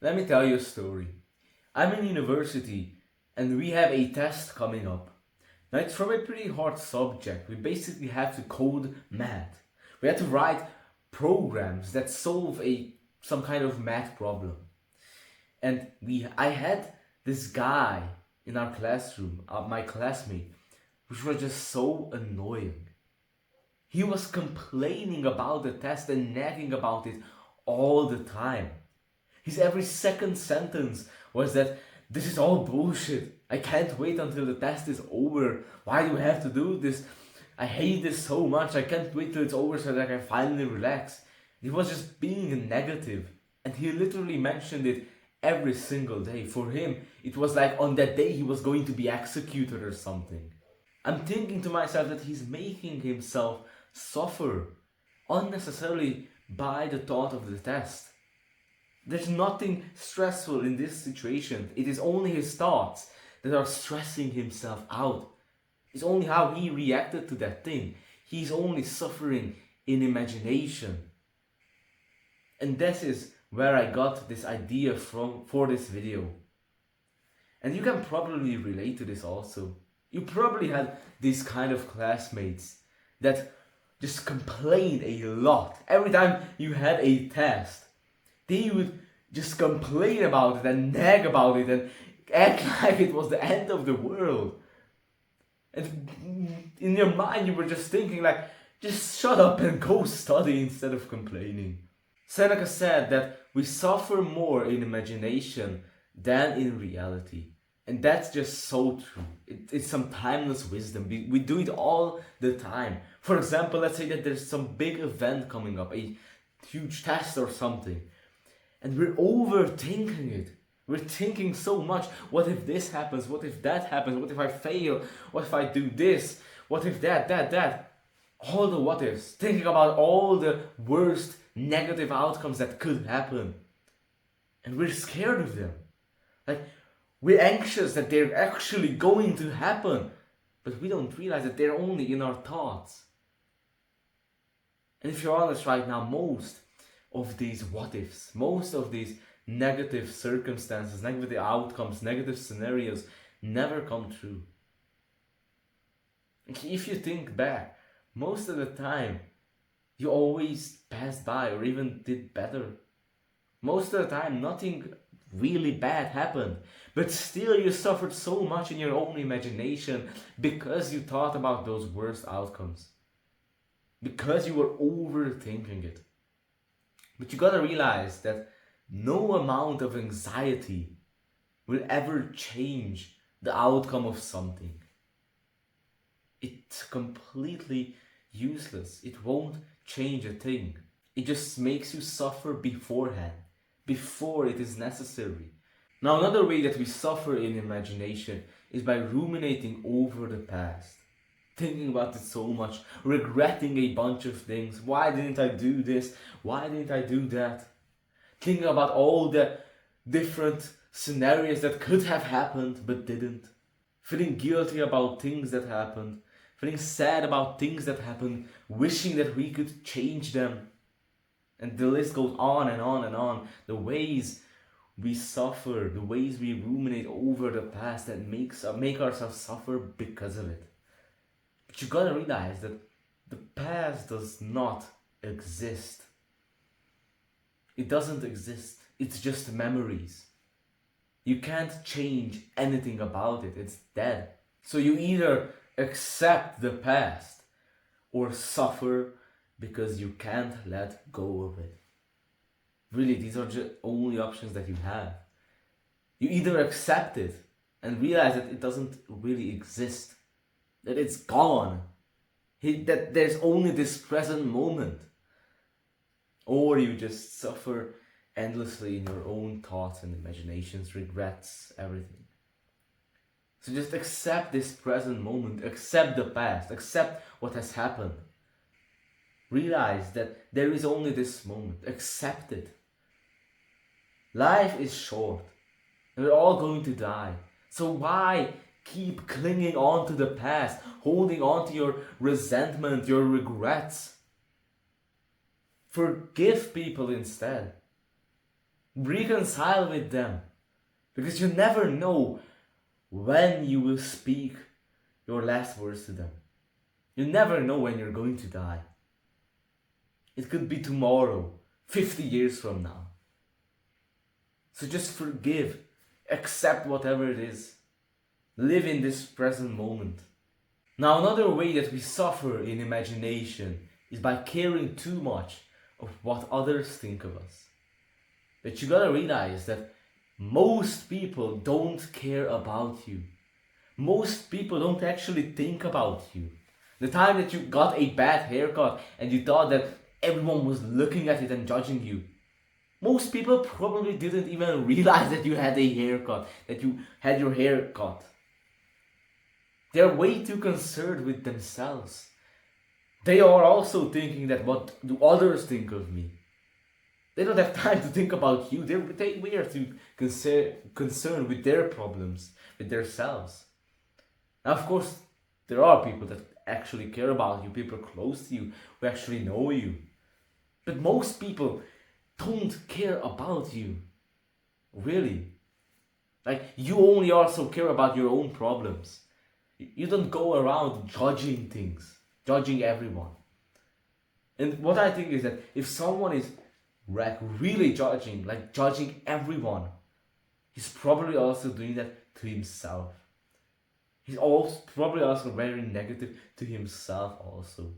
Let me tell you a story. I'm in university and we have a test coming up. Now it's from a pretty hard subject. We basically have to code math. We have to write programs that solve a some kind of math problem. And I had this guy in our classroom, my classmate, which was just so annoying. He was complaining about the test and nagging about it all the time. His every second sentence was that this is all bullshit. I can't wait until the test is over. Why do we have to do this? I hate this so much. I can't wait till it's over so that I can finally relax. He was just being negative, and he literally mentioned it every single day. For him, it was like on that day he was going to be executed or something. I'm thinking to myself that he's making himself suffer unnecessarily by the thought of the test. There's nothing stressful in this situation. It is only his thoughts that are stressing himself out. It's only how he reacted to that thing. He's only suffering in imagination. And this is where I got this idea from for this video. And you can probably relate to this also. You probably had these kind of classmates that just complained a lot. Every time you had a test, they would just complain about it and nag about it and act like it was the end of the world. And in your mind you were just thinking like, just shut up and go study instead of complaining. Seneca said that we suffer more in imagination than in reality. And that's just so true. It's some timeless wisdom. We do it all the time. For example, let's say that there's some big event coming up, a huge test or something. And we're overthinking it. We're thinking so much. What if this happens? What if that happens? What if I fail? What if I do this? What if that? All the what ifs. Thinking about all the worst negative outcomes that could happen. And we're scared of them. Like, we're anxious that they're actually going to happen. But we don't realize that they're only in our thoughts. And if you're honest right now, most of these what ifs, most of these negative circumstances, negative outcomes, negative scenarios never come true. If you think back, most of the time you always passed by or even did better. Most of the time nothing really bad happened, but still you suffered so much in your own imagination because you thought about those worst outcomes, because you were overthinking it. But you gotta realize that no amount of anxiety will ever change the outcome of something. It's completely useless. It won't change a thing. It just makes you suffer beforehand, before it is necessary. Now, another way that we suffer in imagination is by ruminating over the past. Thinking about it so much, regretting a bunch of things. Why didn't I do this? Why didn't I do that? Thinking about all the different scenarios that could have happened but didn't. Feeling guilty about things that happened. Feeling sad about things that happened. Wishing that we could change them. And the list goes on and on and on. The ways we suffer, the ways we ruminate over the past that make ourselves suffer because of it. But you gotta realize that the past does not exist. It doesn't exist. It's just memories. You can't change anything about it. It's dead. So you either accept the past or suffer because you can't let go of it. Really, these are the only options that you have. You either accept it and realize that it doesn't really exist, that it's gone, that there's only this present moment, or you just suffer endlessly in your own thoughts and imaginations, regrets, everything. So just accept this present moment, accept the past, accept what has happened. Realize that there is only this moment. Accept it. Life is short. And we're all going to die. So why keep clinging on to the past, holding on to your resentment, your regrets? Forgive people instead. Reconcile with them. Because you never know when you will speak your last words to them. You never know when you're going to die. It could be tomorrow, 50 years from now. So just forgive, accept whatever it is. Live in this present moment. Now, another way that we suffer in imagination is by caring too much of what others think of us. But you gotta realize that most people don't care about you. Most people don't actually think about you. The time that you got a bad haircut and you thought that everyone was looking at it and judging you, most people probably didn't even realize that you had a haircut, that you had your hair cut. They're way too concerned with themselves. They are also thinking that what do others think of me? They don't have time to think about you. We are too concerned with their problems, with themselves. Now, of course, there are people that actually care about you, people close to you, who actually know you. But most people don't care about you. Really. Like, you only also care about your own problems. You don't go around judging things, judging everyone. And what I think is that if someone is like really judging, like judging everyone, he's probably also doing that to himself. He's also probably also very negative to himself also.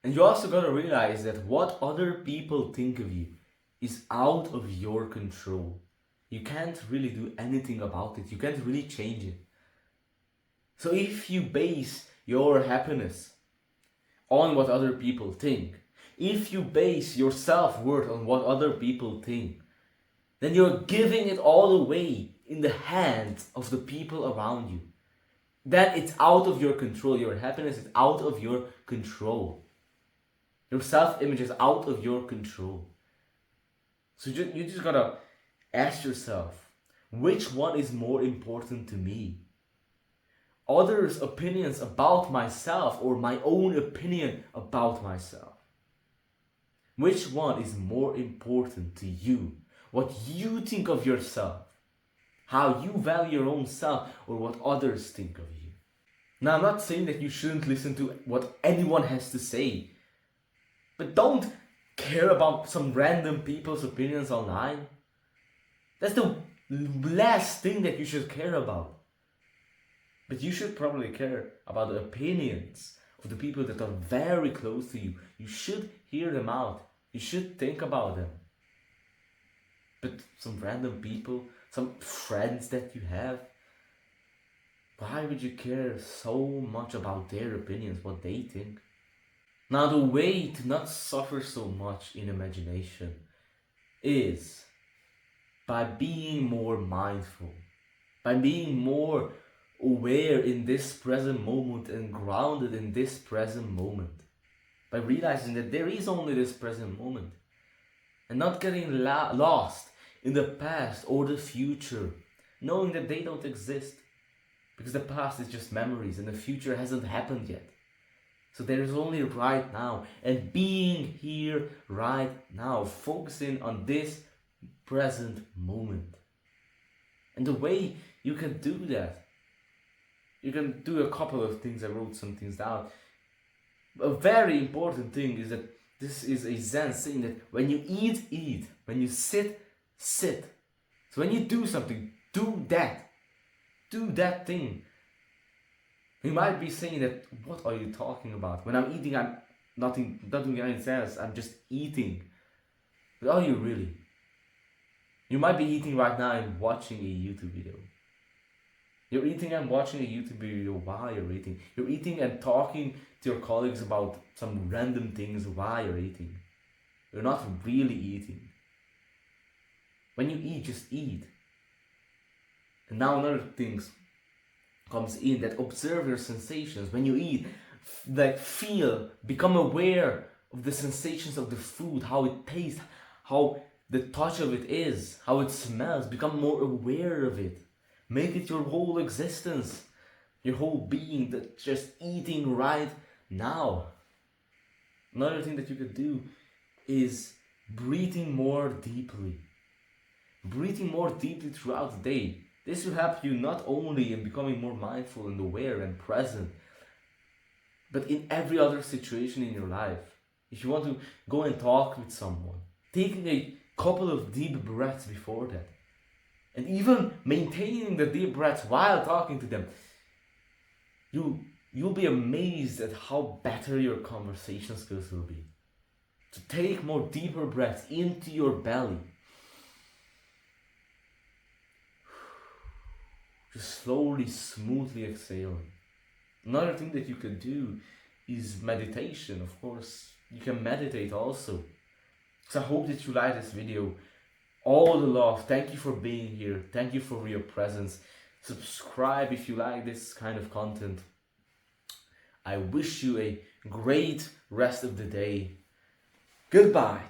And you also gotta realize that what other people think of you is out of your control. You can't really do anything about it. You can't really change it. So if you base your happiness on what other people think, if you base your self-worth on what other people think, then you're giving it all away in the hands of the people around you. Then it's out of your control. Your happiness is out of your control. Your self-image is out of your control. So you just gotta ask yourself, which one is more important to me? Others' opinions about myself or my own opinion about myself? Which one is more important to you? What you think of yourself? How you value your own self or what others think of you? Now, I'm not saying that you shouldn't listen to what anyone has to say. But don't care about some random people's opinions online. That's the last thing that you should care about. But you should probably care about the opinions of the people that are very close to you. You should hear them out. You should think about them. But some random people, some friends that you have, why would you care so much about their opinions, what they think? Now, the way to not suffer so much in imagination is by being more mindful, by being more aware in this present moment and grounded in this present moment, by realizing that there is only this present moment and not getting lost in the past or the future, knowing that they don't exist because the past is just memories and the future hasn't happened yet. So there is only right now, and being here right now, focusing on this present moment. And the way you can do that, you can do a couple of things. I wrote some things down. A very important thing is that this is a Zen saying that when you eat, eat. When you sit, sit. So when you do something, do that. Do that thing. You might be saying that, what are you talking about? When I'm eating, I'm not doing any sense. I'm just eating. But are you really? You might be eating right now and watching a YouTube video. You're eating and watching a YouTube video while you're eating. You're eating and talking to your colleagues about some random things while you're eating. You're not really eating. When you eat, just eat. And now another thing comes in, that observe your sensations. When you eat, become aware of the sensations of the food, how it tastes, how the touch of it is, how it smells. Become more aware of it. Make it your whole existence, your whole being, that just eating right now. Another thing that you could do is breathing more deeply. breathing more deeply throughout the day. This will help you not only in becoming more mindful and aware and present, but in every other situation in your life. If you want to go and talk with someone, taking a couple of deep breaths before that, and even maintaining the deep breaths while talking to them, you'll be amazed at how better your conversation skills will be. To take more deeper breaths into your belly. Just slowly, smoothly exhaling. Another thing that you can do is meditation. Of course, you can meditate also. So I hope that you like this video. All the love. Thank you for being here. Thank you for your presence. Subscribe if you like this kind of content. I wish you a great rest of the day. Goodbye.